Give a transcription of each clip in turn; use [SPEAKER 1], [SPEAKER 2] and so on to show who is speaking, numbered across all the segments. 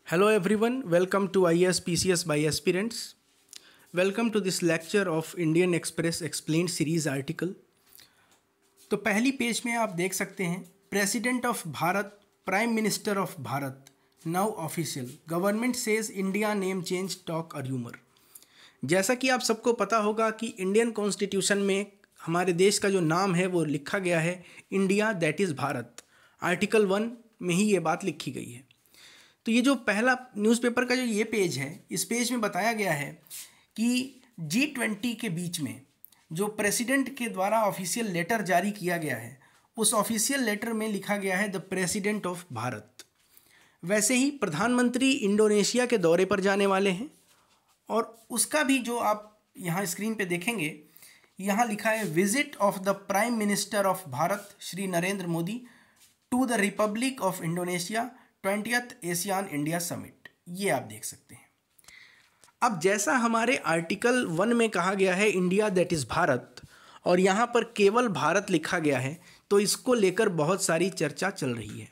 [SPEAKER 1] Hello everyone, welcome to IAS PCS by Aspirants. Welcome to this lecture of Indian Express Explained Series article. तो पहली page में आप देख सकते हैं president of Bharat, prime minister of Bharat, now official, government says India name change talk और rumour. जैसा कि आप सबको पता होगा कि इंडियन कॉन्स्टिट्यूशन में हमारे देश का जो नाम है वो लिखा गया है India that is Bharat. Article 1 में ही ये बात लिखी गई है। तो ये जो पहला न्यूज़पेपर का जो ये पेज है, इस पेज में बताया गया है कि G20 के बीच में जो प्रेसिडेंट के द्वारा ऑफिशियल लेटर जारी किया गया है, उस ऑफिशियल लेटर में लिखा गया है द प्रेसिडेंट ऑफ भारत। वैसे ही प्रधानमंत्री इंडोनेशिया के दौरे पर जाने वाले हैं और उसका भी जो आप यहाँ स्क्रीन पे देखेंगे, यहाँ लिखा है visit of the prime minister of Bharat Shri Narendra Modi to the republic of Indonesia 20th ASEAN India summit. ये आप देख सकते हैं। अब जैसा हमारे आर्टिकल 1 में कहा गया है इंडिया दैट इज़ भारत और यहाँ पर केवल भारत लिखा गया है, तो इसको लेकर बहुत सारी चर्चा चल रही है।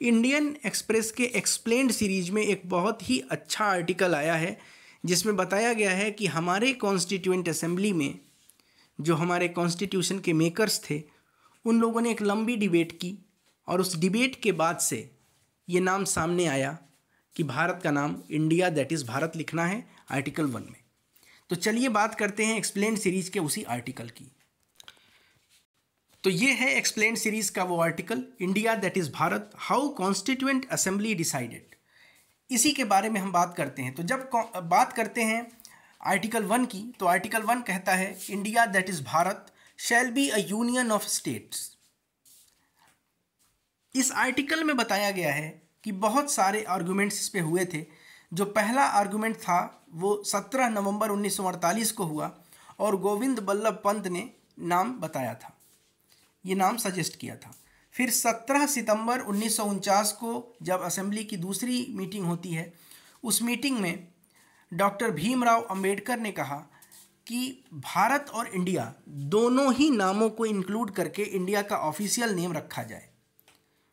[SPEAKER 1] इंडियन एक्सप्रेस के एक्सप्लेन्ड सीरीज में एक बहुत ही अच्छा आर्टिकल आया है जिसमें बताया गया है कि हमारे कॉन्स्टिट्यूएंट असेंबली में जो हमारे कॉन्स्टिट्यूशन के मेकर्स थे, उन लोगों ने एक लंबी डिबेट की और उस डिबेट के बाद से ये नाम सामने आया कि भारत का नाम इंडिया दैट इज़ भारत लिखना है आर्टिकल 1 में। तो चलिए बात करते हैं एक्सप्लेन्ड सीरीज के उसी आर्टिकल की। तो ये है एक्सप्लेन्ड सीरीज का वो article India that is Bharat, how constituent assembly decided. इसी के बारे में हम बात करते हैं। तो जब बात करते हैं आर्टिकल 1 की, तो आर्टिकल 1 कहता है India that is Bharat shall be a union of states. इस आर्टिकल में बताया गया है कि बहुत सारे आर्गूमेंट्स इस पे हुए थे। जो पहला आर्गूमेंट था वो 17 नवंबर 1948 को हुआ और गोविंद बल्लभ पंत ने नाम बताया था, ये नाम सजेस्ट किया था। फिर 17 सितंबर 1949 को जब असेंबली की दूसरी मीटिंग होती है, उस मीटिंग में डॉक्टर भीमराव अंबेडकर ने कहा कि भारत और इंडिया दोनों ही नामों को इंक्लूड करके इंडिया का ऑफिशियल नेम रखा जाए।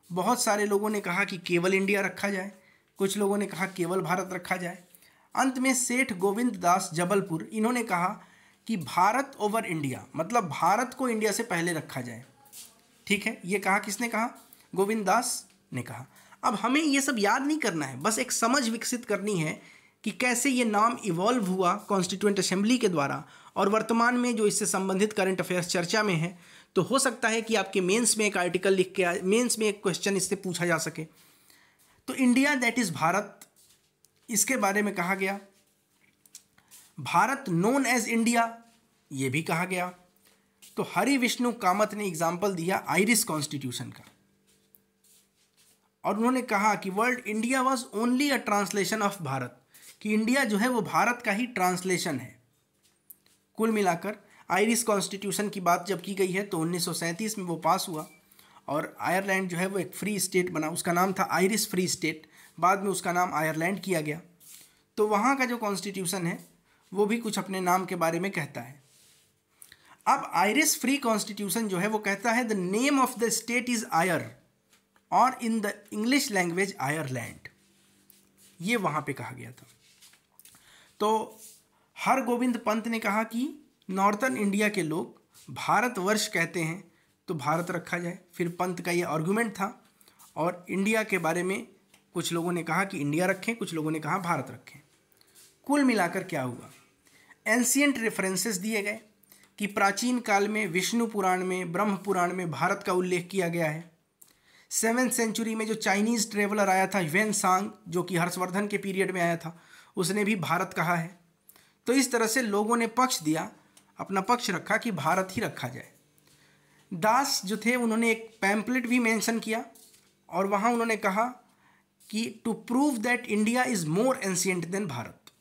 [SPEAKER 1] बहुत सारे लोगों ने कहा कि केवल इंडिया रखा जाए, कुछ लोगों ने कहा केवल भारत रखा जाए। अंत में सेठ गोविंद दास जबलपुर, इन्होंने कहा कि भारत ओवर इंडिया, मतलब भारत को इंडिया से पहले रखा जाए। ठीक है, ये कहा किसने कहा? गोविंद दास ने कहा। अब हमें ये सब याद नहीं करना है, बस एक समझ विकसित करनी है कि कैसे ये नाम इवॉल्व हुआ कॉन्स्टिट्यूएंट असेंबली के द्वारा और वर्तमान में जो इससे संबंधित करंट अफेयर्स चर्चा में है। तो हो सकता है कि आपके मेंस में एक आर्टिकल लिख के मेंस में एक क्वेश्चन इससे पूछा जा सके। तो इंडिया दैट इज़ भारत, इसके बारे में कहा गया। भारत नोन एज इंडिया, ये भी कहा गया। तो हरि विष्णु कामत ने एग्जाम्पल दिया आयरिश कॉन्स्टिट्यूशन का और उन्होंने कहा कि world India was only a translation of Bharat, कि इंडिया जो है वो भारत का ही ट्रांसलेशन है। कुल मिलाकर आयरिश कॉन्स्टिट्यूशन की बात जब की गई है तो 1937 में वो पास हुआ और आयरलैंड जो है वो एक फ्री स्टेट बना। उसका नाम था आयरिश फ्री स्टेट, बाद में उसका नाम आयरलैंड किया गया। तो वहाँ का जो कॉन्स्टिट्यूशन है वो भी कुछ अपने नाम के बारे में कहता है। अब आयरिश फ्री कॉन्स्टिट्यूशन जो है वो कहता है the name of the state is Eire और in the English language Ireland, ये वहाँ पे कहा गया था। तो हरगोविंद पंत ने कहा कि नॉर्थर्न इंडिया के लोग भारतवर्ष कहते हैं तो भारत रखा जाए। फिर पंत का ये आर्गूमेंट था और इंडिया के बारे में कुछ लोगों ने कहा कि इंडिया रखें, कुछ लोगों ने कहा भारत रखें। कुल मिलाकर क्या हुआ, एंशिएंट रेफरेंसेस दिए गए कि प्राचीन काल में विष्णु पुराण में, ब्रह्म पुराण में भारत का उल्लेख किया गया है। 7th सेंचुरी में जो चाइनीज़ ट्रेवलर आया था ह्वेन सांग, जो कि हर्षवर्धन के पीरियड में आया था, उसने भी भारत कहा है। तो इस तरह से लोगों ने पक्ष दिया, अपना पक्ष रखा कि भारत ही रखा जाए। दास जो थे उन्होंने एक पैम्पलेट भी मेंशन किया और वहाँ उन्होंने कहा कि to prove that India is more ancient than Bharat.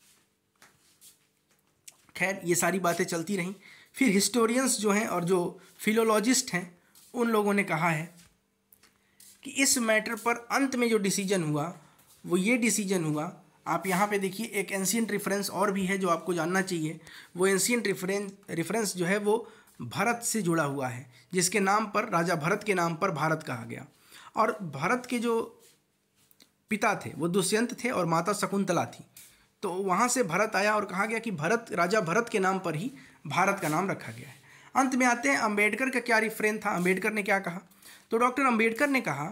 [SPEAKER 1] खैर ये सारी बातें चलती रहीं। फिर हिस्टोरियंस जो हैं और जो फिलोलॉजिस्ट हैं, उन लोगों ने कहा है कि इस मैटर पर अंत में जो डिसीजन हुआ वो ये डिसीजन हुआ। आप यहाँ पे देखिए एक एंशिएंट रेफरेंस और भी है जो आपको जानना चाहिए। वो एंशिएंट रेफरेंस जो है वो भरत से जुड़ा हुआ है, जिसके नाम पर, राजा भरत के नाम पर भारत कहा गया। और भरत के जो पिता थे वो दुष्यंत थे और माता शकुंतला थी। तो वहाँ से भरत आया और कहा गया कि भरत, राजा भरत के नाम पर ही भारत का नाम रखा गया है। अंत में आते हैं अंबेडकर का क्या रिफ्रेन था, अंबेडकर ने क्या कहा। तो डॉक्टर अंबेडकर ने कहा,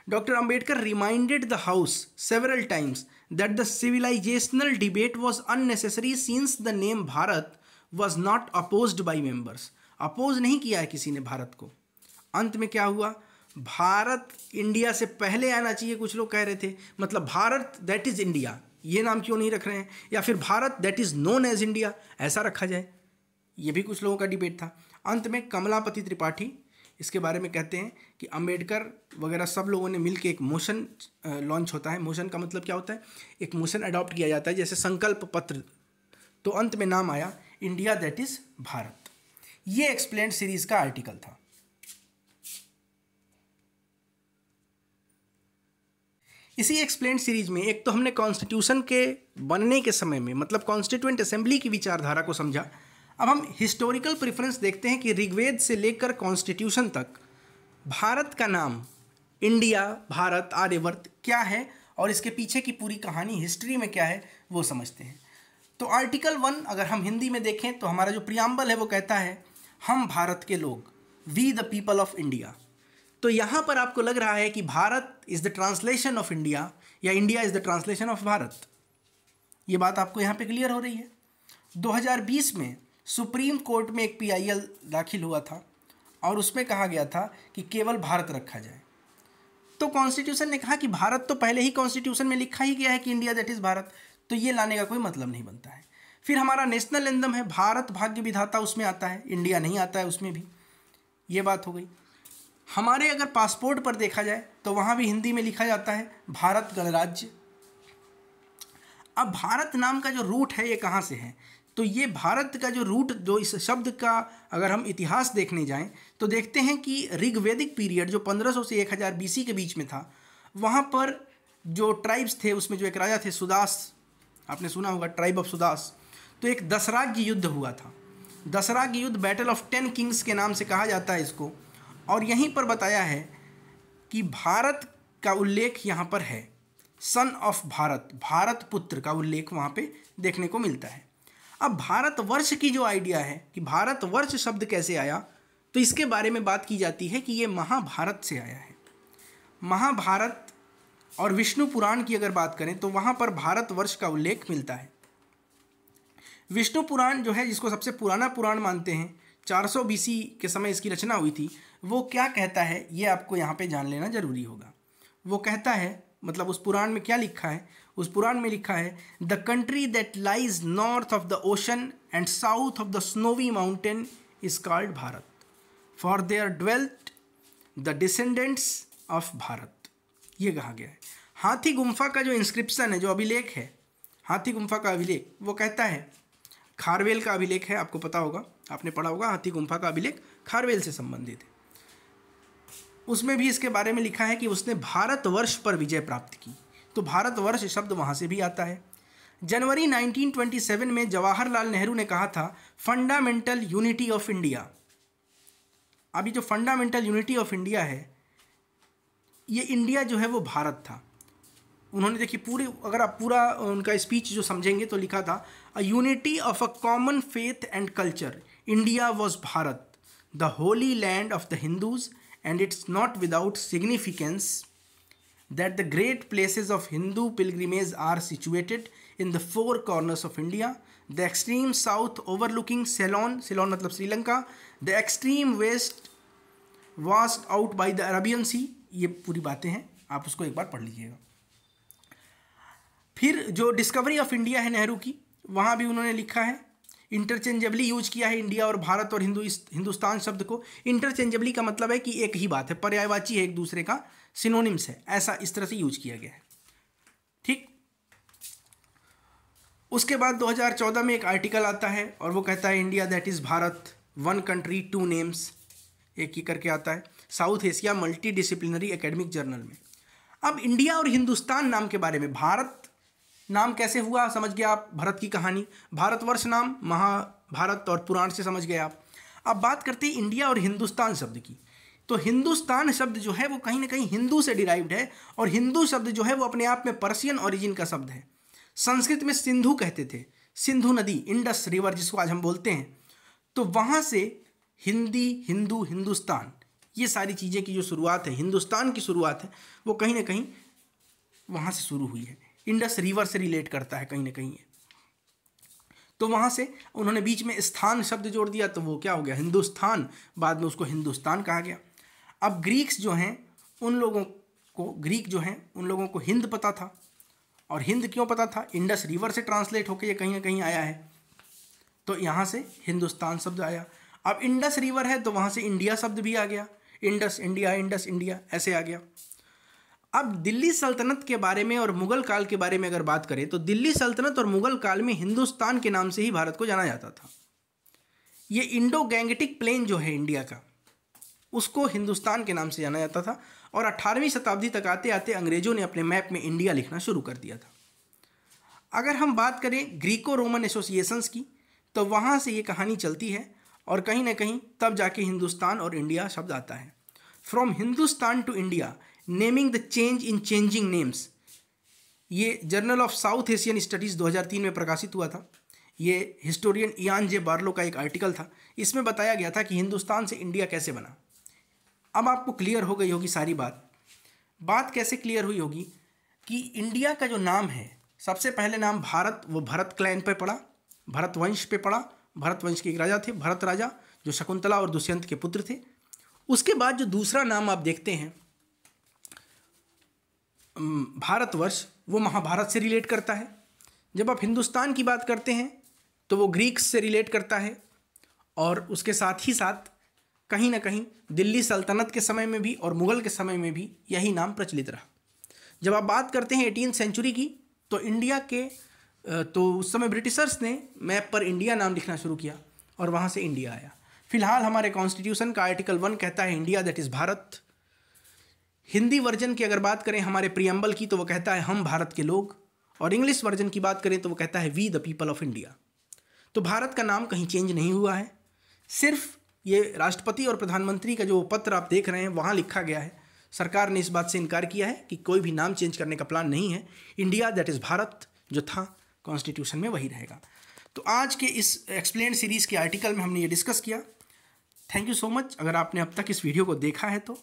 [SPEAKER 1] doctor Ambedkar reminded the house several times that the civilisational debate was unnecessary since the name Bharat was not opposed by members. Oppose नहीं किया है किसी ने भारत को। अंत में क्या हुआ, भारत इंडिया से पहले आना चाहिए, कुछ लोग कह रहे थे, मतलब भारत दैट इज़ इंडिया, ये नाम क्यों नहीं रख रहे हैं, या फिर Bharat that is known as India ऐसा रखा जाए, ये भी कुछ लोगों का डिबेट था। अंत में कमलापति त्रिपाठी इसके बारे में कहते हैं कि अंबेडकर वगैरह सब लोगों ने मिलकर एक मोशन लॉन्च होता है। मोशन का मतलब क्या होता है, एक मोशन अडॉप्ट किया जाता है, जैसे संकल्प पत्र। तो अंत में नाम आया इंडिया दैट इज़ भारत। ये एक्सप्लेन्ड सीरीज का आर्टिकल था। इसी एक्सप्लेन्ड सीरीज में एक तो हमने कॉन्स्टिट्यूशन के बनने के समय में, मतलब कॉन्स्टिट्यूएंट असेंबली की विचारधारा को समझा। अब हम हिस्टोरिकल प्रेफरेंस देखते हैं कि ऋग्वेद से लेकर कॉन्स्टिट्यूशन तक भारत का नाम, इंडिया, भारत, आर्यवर्त क्या है और इसके पीछे की पूरी कहानी हिस्ट्री में क्या है वो समझते हैं। तो आर्टिकल 1 अगर हम हिंदी में देखें तो हमारा जो प्रियम्बल है वो कहता है हम भारत के लोग, we the people of India. तो यहाँ पर आपको लग रहा है कि Bharat is the translation of India या India is the translation of Bharat. ये बात आपको यहाँ पे क्लियर हो रही है। 2020 में सुप्रीम कोर्ट में एक PIL दाखिल हुआ था और उसमें कहा गया था कि केवल भारत रखा जाए। तो कॉन्स्टिट्यूशन ने कहा कि भारत तो पहले ही कॉन्स्टिट्यूशन में लिखा ही गया है कि इंडिया दैट इज़ भारत, तो ये लाने का कोई मतलब नहीं बनता है। फिर हमारा नेशनल एंथम है भारत भाग्य विधाता, उसमें आता है, इंडिया नहीं आता है उसमें भी, ये बात हो गई। हमारे अगर पासपोर्ट पर देखा जाए तो वहाँ भी हिंदी में लिखा जाता है भारत गणराज्य। अब भारत नाम का जो रूट है ये कहाँ से है, तो ये भारत का जो रूट, जो इस शब्द का अगर हम इतिहास देखने जाएं तो देखते हैं कि ऋग्वेदिक पीरियड जो 1500 से 1000 BC के बीच में था, वहाँ पर जो ट्राइब्स थे उसमें जो एक राजा थे सुदास, आपने सुना होगा ट्राइब ऑफ सुदास। तो एक दशराज्य युद्ध हुआ था, दशराज्य युद्ध, बैटल ऑफ 10 किंग्स के नाम से कहा जाता है इसको। और यहीं पर बताया है कि भारत का उल्लेख यहाँ पर है, सन ऑफ भारत, भारत पुत्र का उल्लेख वहाँ पे देखने को मिलता है। अब भारतवर्ष की जो आइडिया है कि भारतवर्ष शब्द कैसे आया, तो इसके बारे में बात की जाती है कि ये महाभारत से आया है। महाभारत और विष्णु पुराण की अगर बात करें तो वहाँ पर भारतवर्ष का उल्लेख मिलता है। विष्णु पुराण जो है, जिसको सबसे पुराना पुराण मानते हैं, 400 BC के समय इसकी रचना हुई थी, वो क्या कहता है ये आपको यहाँ पे जान लेना जरूरी होगा। वो कहता है, मतलब उस पुराण में क्या लिखा है, उस पुराण में लिखा है the country that lies north of the ocean and south of the snowy mountain is called Bharat, for their dwelt the descendants of Bharat. ये कहा गया है। हाथी गुम्फा का जो इंस्क्रिप्शन है, जो अभिलेख है, हाथी गुम्फा का अभिलेख, वो कहता है, खारवेल का अभिलेख है, आपको पता होगा, आपने पढ़ा होगा, हाथी गुम्फा का अभिलेख खारवेल से संबंधित है। उसमें भी इसके बारे में लिखा है कि उसने भारतवर्ष पर विजय प्राप्त की। तो भारतवर्ष शब्द वहाँ से भी आता है। जनवरी 1927 में जवाहरलाल नेहरू ने कहा था फंडामेंटल यूनिटी ऑफ इंडिया। अभी जो फंडामेंटल यूनिटी ऑफ इंडिया है, ये इंडिया जो है वो भारत था। उन्होंने देखिए पूरी, अगर आप पूरा उनका स्पीच जो समझेंगे तो लिखा था अ unity of a common faith and culture, India was Bharat, the Holi land of the Hindus, and it's not without significance that the great places of Hindu pilgrimage are situated in the four corners of India, the extreme south overlooking Ceylon, Ceylon मतलब Sri Lanka, the extreme west vast out by the Arabian Sea। ये पूरी बातें हैं, आप उसको एक बार पढ़ लीजिएगा। फिर जो डिस्कवरी ऑफ इंडिया है नेहरू की, वहाँ भी उन्होंने लिखा है, इंटरचेंजेबली यूज किया है इंडिया और भारत और हिंदुस्तान शब्द को। इंटरचेंजेबली का मतलब है कि एक ही बात है, पर्यायवाची है, एक दूसरे का सिनोनिम्स है, ऐसा इस तरह से यूज किया गया है। ठीक, उसके बाद 2014 में एक आर्टिकल आता है और वो कहता है India that is Bharat, one country two names, एक ही करके आता है, south Asia multi disciplinary academic journal में। अब इंडिया और हिंदुस्तान नाम के बारे में, भारत नाम कैसे हुआ समझ गया आप, भरत की कहानी, भारतवर्ष नाम महाभारत और पुराण से समझ गए आप। अब बात करते हैं इंडिया और हिंदुस्तान शब्द की। तो हिंदुस्तान शब्द जो है वो कहीं ना कहीं हिंदू से डिराइव्ड है, और हिंदू शब्द जो है वो अपने आप में पर्शियन ओरिजिन का शब्द है। संस्कृत में सिंधु कहते थे, सिंधु नदी, इंडस रिवर जिसको आज हम बोलते हैं। तो वहाँ से हिंदी, हिंदू, हिंदुस्तान, ये सारी चीज़ें की जो शुरुआत है, हिंदुस्तान की शुरुआत है, वो कहीं ना कहीं वहाँ से शुरू हुई है। इंडस रिवर से रिलेट करता है कहीं ना कहीं। तो वहाँ से उन्होंने बीच में स्थान शब्द जोड़ दिया, तो वो क्या हो गया, हिंदुस्तान। बाद में उसको हिंदुस्तान कहा गया। अब ग्रीक्स जो हैं उन लोगों को, ग्रीक जो हैं उन लोगों को हिंद पता था। और हिंद क्यों पता था? इंडस रिवर से ट्रांसलेट होकर ये कहीं ना कहीं आया है, तो यहाँ से हिंदुस्तान शब्द आया। अब इंडस रिवर है तो वहाँ से इंडिया शब्द भी आ गया, इंडस इंडिया, इंडस इंडिया, ऐसे आ गया। अब दिल्ली सल्तनत के बारे में और मुगल काल के बारे में अगर बात करें तो दिल्ली सल्तनत और मुगल काल में हिंदुस्तान के नाम से ही भारत को जाना जाता था। ये इंडो गैंगेटिक प्लेन जो है इंडिया का, उसको हिंदुस्तान के नाम से जाना जाता था। और 18वीं शताब्दी तक आते आते अंग्रेजों ने अपने मैप में इंडिया लिखना शुरू कर दिया था। अगर हम बात करें ग्रीको रोमन एसोसिएशंस की, तो वहाँ से ये कहानी चलती है, और कहीं ना कहीं तब जाके हिंदुस्तान और इंडिया शब्द आता है। From Hindustan to India, naming the change in changing names, ये journal of South Asian studies 2003 में प्रकाशित हुआ था। ये हिस्टोरियन इयान जे बार्लो का एक आर्टिकल था। इसमें बताया गया था कि हिंदुस्तान से इंडिया कैसे बना। अब आपको क्लियर हो गई होगी सारी बात कैसे क्लियर हुई होगी कि इंडिया का जो नाम है, सबसे पहले नाम भारत, वो भरत क्लैन पे पड़ा, भरत वंश पे पड़ा। भरत वंश के एक राजा थे, भरत राजा, जो शकुंतला और दुष्यंत के पुत्र थे। उसके बाद जो दूसरा नाम आप देखते हैं भारतवर्ष, वो महाभारत से रिलेट करता है। जब आप हिंदुस्तान की बात करते हैं तो वो ग्रीक्स से रिलेट करता है, और उसके साथ ही साथ कहीं ना कहीं दिल्ली सल्तनत के समय में भी और मुग़ल के समय में भी यही नाम प्रचलित रहा। जब आप बात करते हैं 18वीं सेंचुरी की, तो इंडिया के तो उस समय ब्रिटिशर्स ने मैप पर इंडिया नाम लिखना शुरू किया, और वहाँ से इंडिया आया। फिलहाल हमारे कॉन्स्टिट्यूशन का आर्टिकल 1 कहता है India that is Bharat. Hindi version की अगर बात करें हमारे प्रियम्बल की, तो वो कहता है हम भारत के लोग। और इंग्लिश वर्जन की बात करें तो वो कहता है we the people of India. तो भारत का नाम कहीं चेंज नहीं हुआ है, सिर्फ ये राष्ट्रपति और प्रधानमंत्री का जो पत्र आप देख रहे हैं वहाँ लिखा गया है। सरकार ने इस बात से इनकार किया है कि कोई भी नाम चेंज करने का प्लान नहीं है। इंडिया दैट इज़ भारत जो था कॉन्स्टिट्यूशन में वही रहेगा। तो आज के इस एक्सप्लेन सीरीज़ के आर्टिकल में हमने ये डिस्कस किया। Thank you so much. अगर आपने अब तक इस वीडियो को देखा है तो,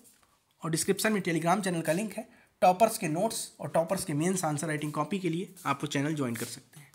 [SPEAKER 1] और डिस्क्रिप्शन में टेलीग्राम चैनल का लिंक है, टॉपर्स के नोट्स और टॉपर्स के मेंस आंसर राइटिंग कॉपी के लिए आप वो चैनल ज्वाइन कर सकते हैं।